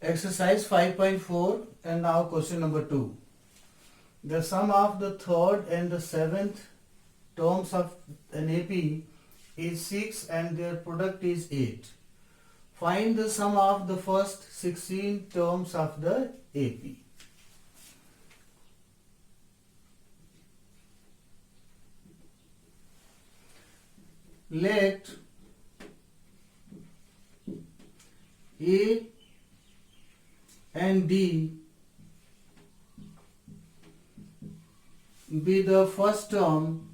Exercise 5.4 and now question number 2. The sum of the third and the seventh terms of an AP is 6 and their product is 8. Find the sum of the first 16 terms of the AP. Let A and D be the first term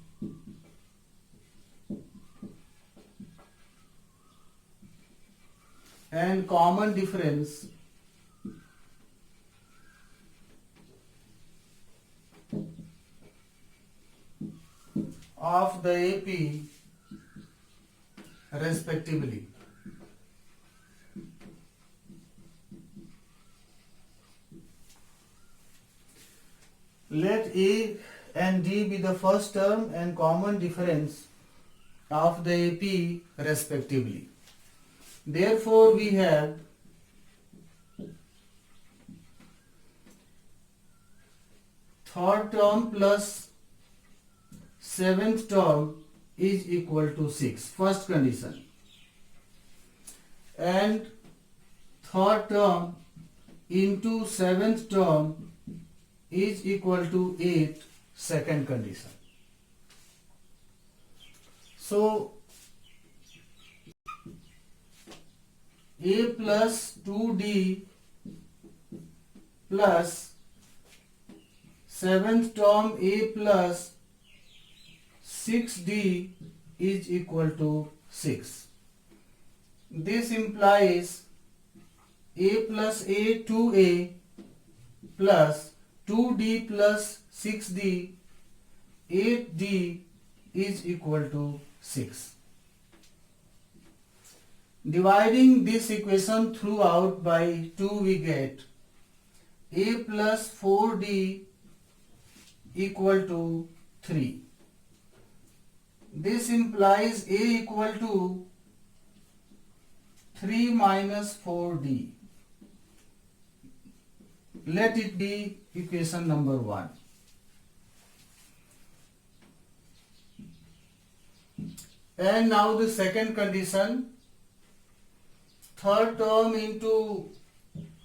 and common difference of the AP respectively. Let A and D be the first term and common difference of the AP respectively. Therefore, we have third term plus seventh term is equal to 6. First condition. And third term into seventh term is equal to 8. Second condition. So, A plus 2D plus seventh term A plus 6D is equal to 6. This implies A plus A 2A plus 2D plus 6D 8D is equal to 6. Dividing this equation throughout by 2 we get A plus 4D equal to 3. This implies A equal to 3 minus 4D. Let it be equation number 1. And now the second condition, third term into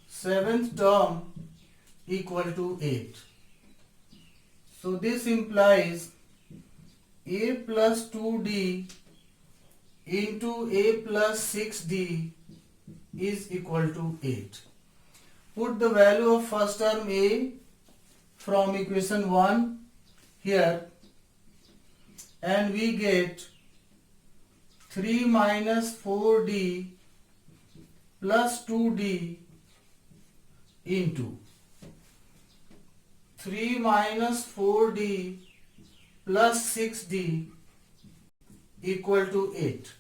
seventh term equal to 8. So this implies A plus 2D into A plus 6D is equal to 8. Put the value of first term A from equation 1 here and we get 3 minus 4D plus 2D into 3 minus 4D plus 6D equal to 8.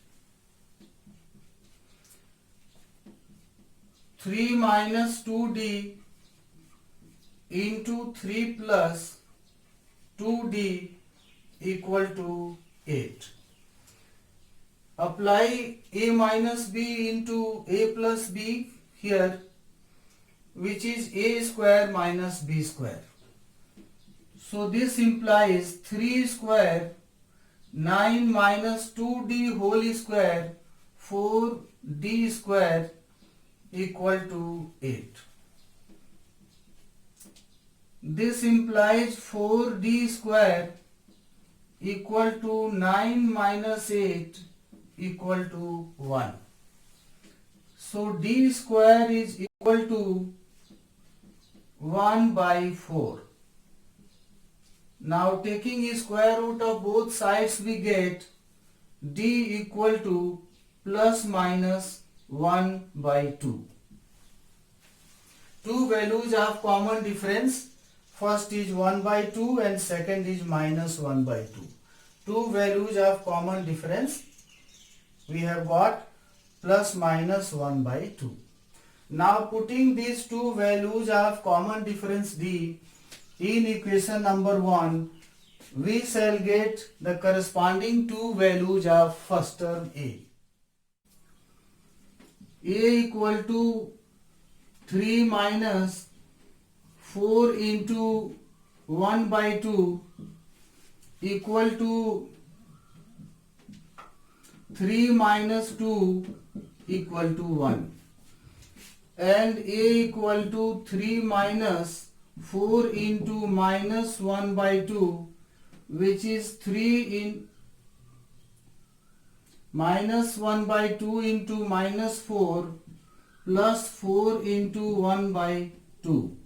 3 minus 2D into 3 plus 2D equal to 8. Apply A minus B into A plus B here, which is A square minus B square. So this implies 3 square 9 minus 2D whole square 4D square equal to 8. This implies 4D square equal to 9 minus 8 equal to 1. So D square is equal to 1 by 4. Now taking a square root of both sides we get D equal to plus minus 1 by 2. Two values of common difference. First is 1 by 2 and second is minus 1 by 2. Two values of common difference. We have got plus minus 1 by 2. Now putting these two values of common difference D in equation number 1, we shall get the corresponding two values of first term A. A equal to 3 minus 4 into 1 by 2 equal to 3 minus 2 equal to 1, and A equal to 3 minus 4 into minus 1 by 2, which is 3 in minus 1 by 2 into minus 4 plus 4 into 1 by 2.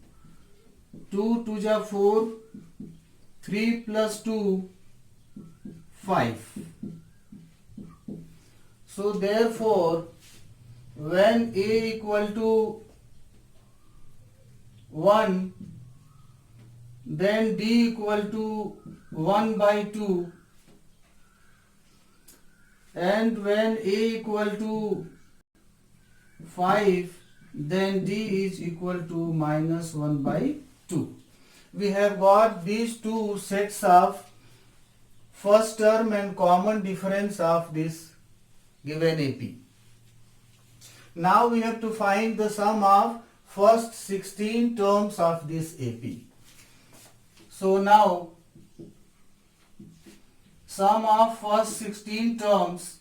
2 to the 4, 3 plus 2, 5. So therefore, when A equal to 1, then D equal to 1 by 2, and when A equal to 5, then D is equal to minus 1 by 2. We have got these two sets of first term and common difference of this given AP. Now we have to find the sum of first 16 terms of this AP. So now sum of first 16 terms,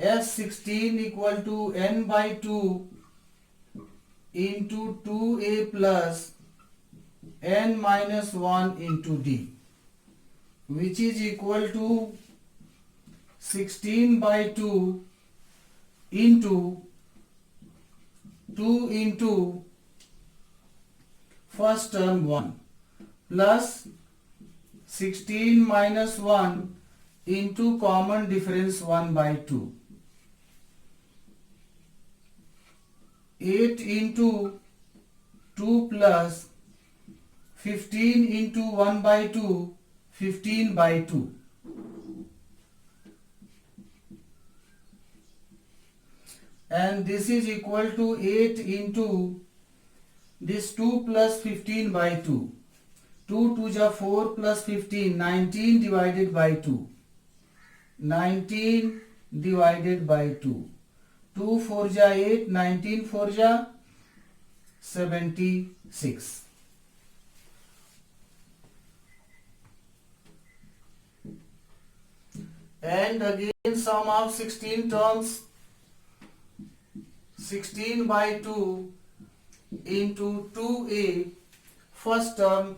S16 equal to n by 2 into 2A plus n minus 1 into D, which is equal to 16 by 2 into 2 into first term 1 plus 16 minus 1 into common difference 1 by 2. 8 into 2 plus 15 into 1 by 2, 15 by 2. And this is equal to 8 into this 2 plus 15 by 2. 2 to the 4 plus 15, 19 divided by 2. 19 divided by 2. 2 4 ja 8, 19 4 ja 76. And again sum of 16 terms, 16 by 2 into 2A first term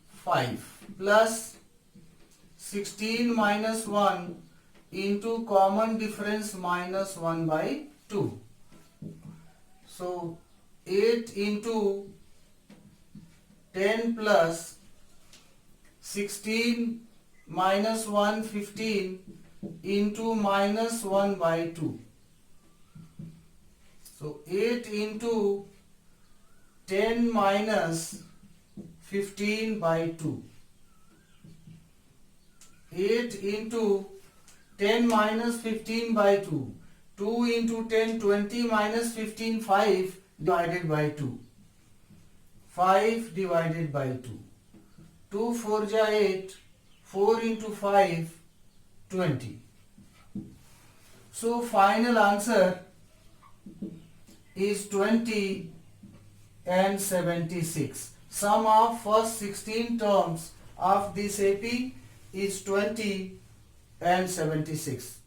5 plus 16 minus 1 into common difference minus 1 by 2. So 8 into 10 plus 16 minus 1, 15 into minus 1 by 2. So 8 into 10 minus 15 by 2. 8 into 10 minus 15 by 2. 2 into 10, 20 minus 15, 5 divided by 2. 5 divided by 2. 2 4 ja 8, 4 into 5, 20. So final answer is 20 and 76. Sum of first 16 terms of this AP is 20 and 76.